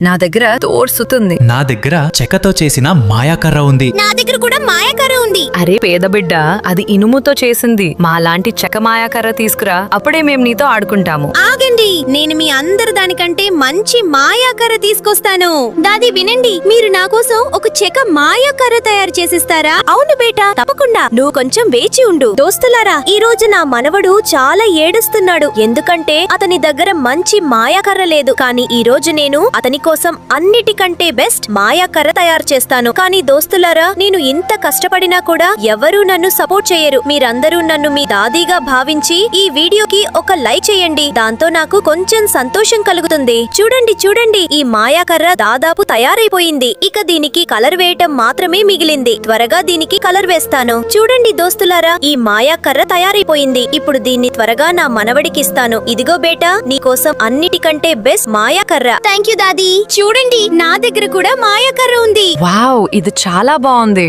నా దగ్గర తోర్సుతుంది. నా దగ్గర చెక్కతో చేసిన మాయాకర్ర ఉంది. నా దగ్గర కూడా మాయాకర్ర ఉంది. అరే పేద బిడ్డ, అది ఇనుముతో చేసింది. మాలాంటి చెక్క మాయాకర్ర తీసుకురా, అప్పుడే మేం నీతో ఆడుకుంటాము. ఆగండి, నేను మీ అందరు దానికంటే మంచి మాయాకర్ర తీసుకొస్తాను. దాది వినండి, మీరు నా కోసం ఒక చెక్క మాయాకర్ర తయారు చేసిస్తారా? అవును బేటా, తప్పకుండా. నువ్వు కొంచెం వేచి ఉండు. దోస్తులారా, ఈ రోజు నా మనవడు చాలా ఏడుస్తున్నాడు, ఎందుకంటే అతని దగ్గర మంచి మాయాకర్ర లేదు. కానీ ఈ రోజు నేను అతని కోసం అన్నిటికంటే బెస్ట్ మాయాకర్ర తయారు చేస్తాను. కానీ దోస్తులారా, నేను ఇంత కష్టపడినా కూడా ఎవరూ నన్ను సపోర్ట్ చేయరు. మీరందరూ నన్ను మీ దాదీగా భావించి ఈ వీడియోకి ఒక లైక్ చేయండి. దాంతో నాకు కొంచెం సంతోషం కలుగుతుంది. చూడండి చూడండి, ఈ మాయాకర్ర దాదాపు తయారైపోయింది. ఇక దీనికి కలర్ వేయటం మాత్రమే మిగిలింది. త్వరగా దీనికి కలర్ వేస్తాను. చూడండి దోస్తులారా, ఈ మాయాకర్ర తయారైపోయింది. ఇప్పుడు దీన్ని త్వరగా నా మనవడికి ఇస్తాను. ఇదిగో బేటా, నీకోసం అన్నిటికంటే బెస్ట్ మాయాకర్ర. Thank you Dadi. చూడండి, నా దగ్గర కూడా మాయాకర్ర ఉంది. వావ్, ఇది చాలా బాగుంది.